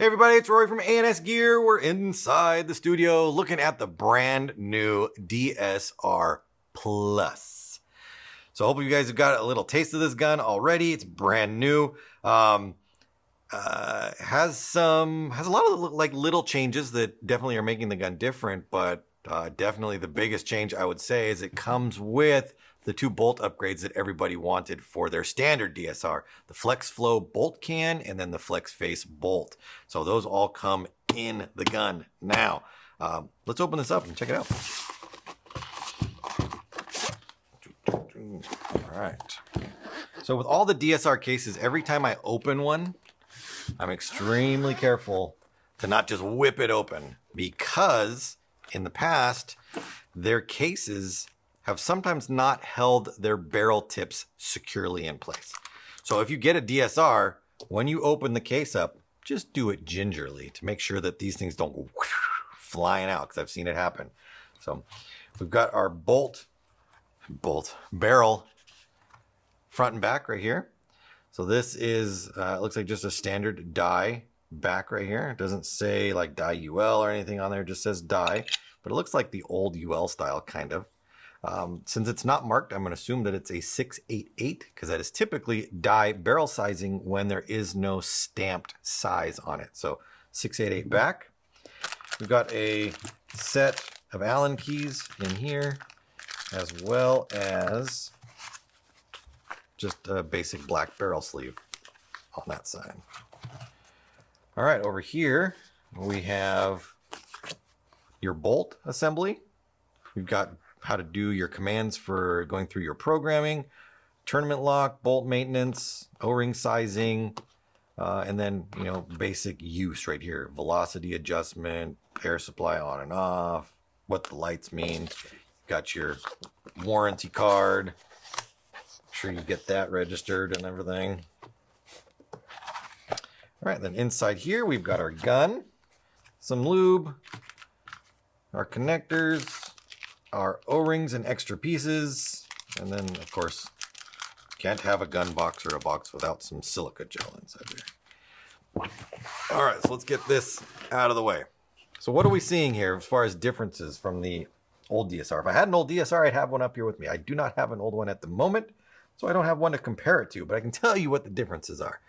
Hey everybody, it's Rory from ANS Gear. We're inside the studio looking at the brand new DSR Plus. So I hope you guys have got a little taste of this gun already. It's brand new. Has a lot of like little changes that definitely are making the gun different, but definitely the biggest change I would say is it comes with the two bolt upgrades that everybody wanted for their standard DSR, the Flex Flow bolt can and then the Flex Face bolt. So those all come in the gun now. Let's open this up and check it out. All right. So with all the DSR cases, every time I open one, I'm extremely careful to not just whip it open, because in the past, their cases have sometimes not held their barrel tips securely in place. So if you get a DSR, when you open the case up, just do it gingerly to make sure that these things don't go flying out, because I've seen it happen. So we've got our barrel front and back right here. So this is, it looks like just a standard die back right here. It doesn't say like die UL or anything on there, it just says die, but it looks like the old UL style kind of. Since it's not marked, I'm going to assume that it's a 688, because that is typically die barrel sizing when there is no stamped size on it. So 688 back. We've got a set of Allen keys in here, as well as just a basic black barrel sleeve on that side. All right, over here we have your bolt assembly. We've got how to do your commands for going through your programming, tournament lock, bolt maintenance, O-ring sizing, and then, you know, basic use right here. Velocity adjustment, air supply on and off, what the lights mean. Got your warranty card. Make sure you get that registered and everything. All right, then inside here, we've got our gun, some lube, our connectors, our O-rings and extra pieces, and then of course can't have a gun box or a box without some silica gel inside there. All right, so let's get this out of the way. So what are we seeing here as far as differences from the old DSR? If I had an old DSR, I'd have one up here with me. I do not have an old one at the moment, so I don't have one to compare it to, but I can tell you what the differences are.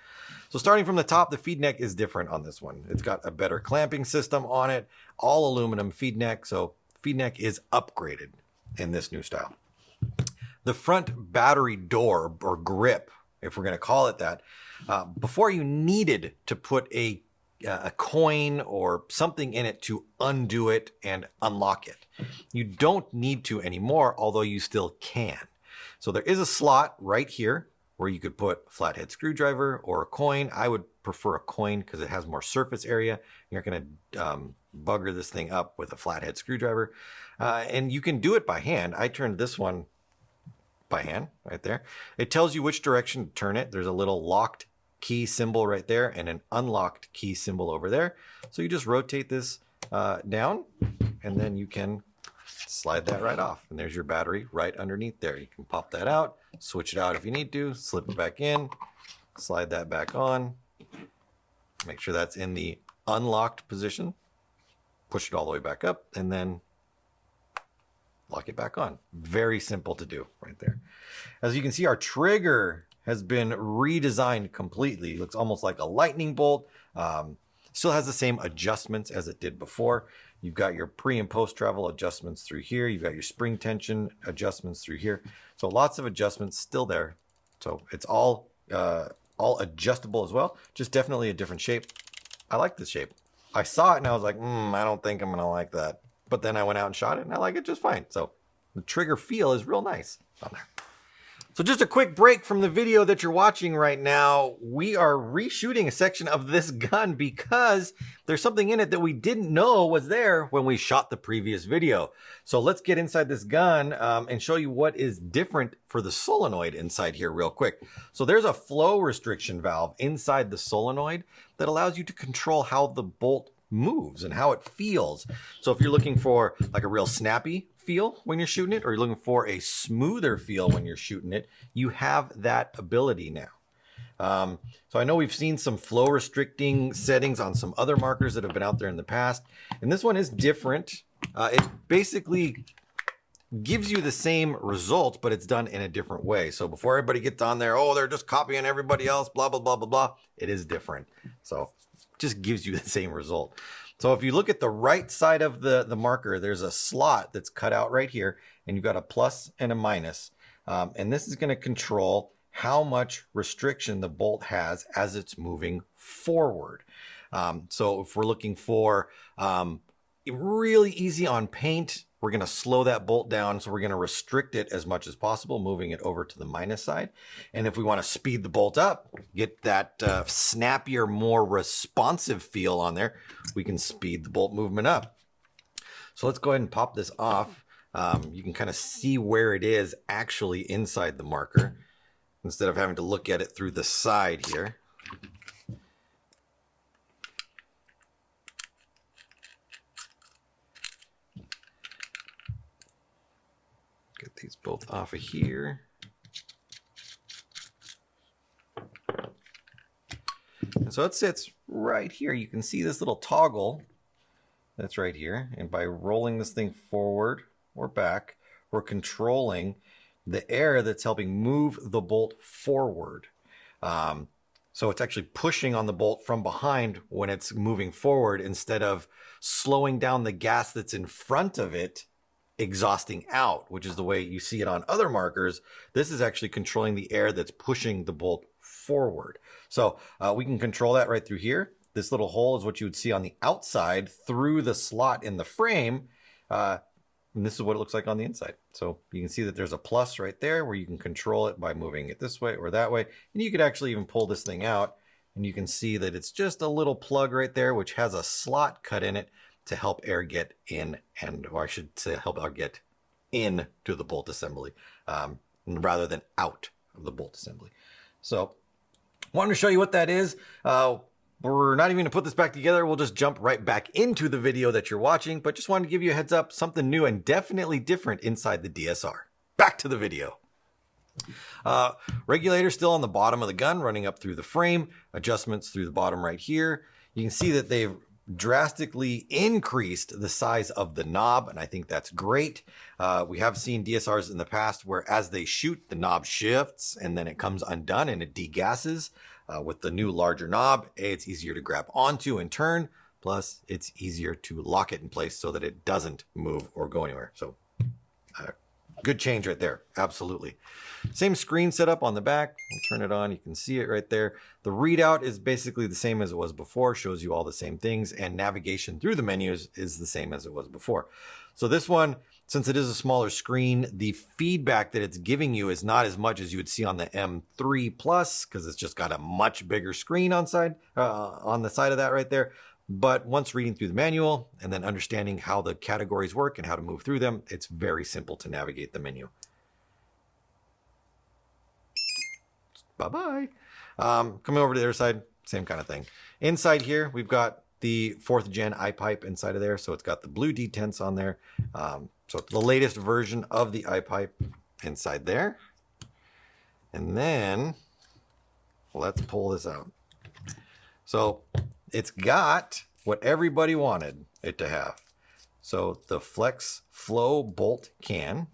So starting from the top, the feed neck is different on this one. It's got a better clamping system on it, all aluminum feed neck, so feed neck is upgraded in this new style. The front battery door, or grip, if we're going to call it that, before you needed to put a coin or something in it to undo it and unlock it. You don't need to anymore, although you still can. So there is a slot right here where you could put a flathead screwdriver or a coin. I would prefer a coin because it has more surface area. You're not going to bugger this thing up with a flathead screwdriver. And you can do it by hand. I turned this one by hand right there. It tells you which direction to turn it. There's a little locked key symbol right there and an unlocked key symbol over there. So you just rotate this down, and then you can slide that right off. And there's your battery right underneath there. You can pop that out, switch it out if you need to, slip it back in, slide that back on, make sure that's in the unlocked position, push it all the way back up, and then lock it back on. Very simple to do right there. As you can see, our trigger has been redesigned completely. It looks almost like a lightning bolt. Still has the same adjustments as it did before. You've got your pre and post travel adjustments through here. You've got your spring tension adjustments through here. So lots of adjustments still there. So it's all adjustable as well. Just definitely a different shape. I like this shape. I saw it and I was like, I don't think I'm gonna like that. But then I went out and shot it and I like it just fine. So the trigger feel is real nice on there. So just a quick break from the video that you're watching right now. We are reshooting a section of this gun because there's something in it that we didn't know was there when we shot the previous video. So let's get inside this gun and show you what is different for the solenoid inside here real quick. So there's a flow restriction valve inside the solenoid that allows you to control how the bolt moves and how it feels. So if you're looking for like a real snappy feel when you're shooting it, or you're looking for a smoother feel when you're shooting it, you have that ability now. So I know we've seen some flow restricting settings on some other markers that have been out there in the past, and this one is different. It basically gives you the same result, but it's done in a different way. So before everybody gets on there, oh, they're just copying everybody else, blah, blah, blah, blah, blah. It is different. So it just gives you the same result. So if you look at the right side of the marker, there's a slot that's cut out right here, and you've got a plus and a minus. And this is going to control how much restriction the bolt has as it's moving forward. So if we're looking for really easy on paint, we're going to slow that bolt down. So we're going to restrict it as much as possible, moving it over to the minus side. And if we want to speed the bolt up, get that snappier, more responsive feel on there, we can speed the bolt movement up. So let's go ahead and pop this off. You can kind of see where it is actually inside the marker instead of having to look at it through the side here. Get these both off of here. And so it sits right here. You can see this little toggle that's right here. And by rolling this thing forward or back, we're controlling the air that's helping move the bolt forward. So it's actually pushing on the bolt from behind when it's moving forward instead of slowing down the gas that's in front of it, exhausting out, which is the way you see it on other markers. This is actually controlling the air that's pushing the bolt forward. So we can control that right through here. This little hole is what you would see on the outside through the slot in the frame. And this is what it looks like on the inside. So you can see that there's a plus right there where you can control it by moving it this way or that way. And you could actually even pull this thing out and you can see that it's just a little plug right there, which has a slot cut in it to help air get in, or I should say help air get in to the bolt assembly rather than out of the bolt assembly. So wanted to show you what that is. We're not even going to put this back together. We'll just jump right back into the video that you're watching, but just wanted to give you a heads up, something new and definitely different inside the DSR. Back to the video. Regulator still on the bottom of the gun, running up through the frame, adjustments through the bottom right here. You can see that they've drastically increased the size of the knob, and I think that's great. We have seen DSRs in the past where as they shoot, the knob shifts and then it comes undone and it degasses. With the new larger knob, it's easier to grab onto and turn, plus it's easier to lock it in place so that it doesn't move or go anywhere. So good change right there, absolutely. Same screen setup on the back. We'll turn it on, you can see it right there. The readout is basically the same as it was before, shows you all the same things, and navigation through the menus is the same as it was before. So this one, since it is a smaller screen, the feedback that it's giving you is not as much as you would see on the M3 Plus, because it's just got a much bigger screen on the side of that right there. But once reading through the manual and then understanding how the categories work and how to move through them, it's very simple to navigate the menu. Bye-bye. Coming over to the other side, same kind of thing. Inside here, we've got the 4th gen iPipe inside of there. So it's got the blue detents on there. So it's the latest version of the iPipe inside there. And then let's pull this out. So it's got what everybody wanted it to have. So the Flex Flow bolt can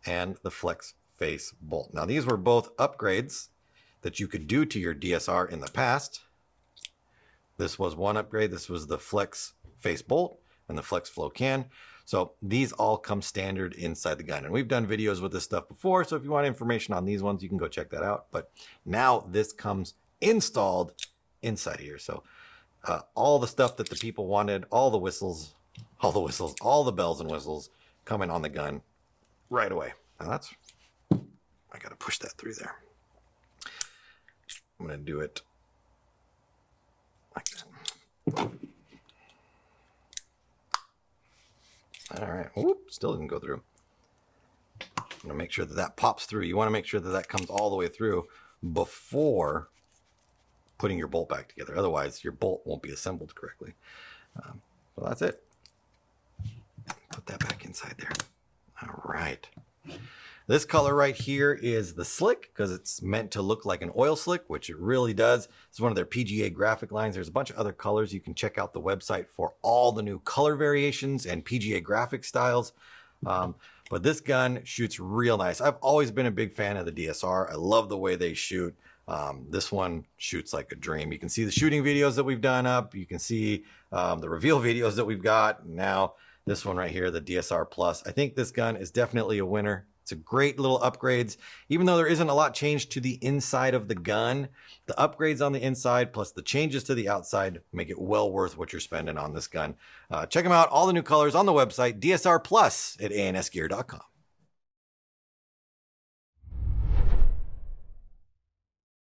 and the Flex Face bolt. Now these were both upgrades that you could do to your DSR in the past. This was one upgrade. This was the Flex Face bolt and the Flex Flow can. So these all come standard inside the gun. And we've done videos with this stuff before. So if you want information on these ones, you can go check that out. But now this comes installed inside here. So all the stuff that the people wanted, all the bells and whistles coming on the gun right away. Now that's, I got to push that through there. I'm going to do it like that. All right. Oop, still didn't go through. I'm going to make sure that that pops through. You want to make sure that that comes all the way through before putting your bolt back together. Otherwise, your bolt won't be assembled correctly. So that's it. Put that back inside there. All right. This color right here is the slick because it's meant to look like an oil slick, which it really does. It's one of their PGA graphic lines. There's a bunch of other colors. You can check out the website for all the new color variations and PGA graphic styles. But this gun shoots real nice. I've always been a big fan of the DSR. I love the way they shoot. This one shoots like a dream. You can see the shooting videos that we've done up. You can see the reveal videos that we've got. Now this one right here, the DSR Plus. I think this gun is definitely a winner. It's a great little upgrades. Even though there isn't a lot changed to the inside of the gun, the upgrades on the inside plus the changes to the outside make it well worth what you're spending on this gun. Check them out. All the new colors on the website, DSR Plus at ansgear.com.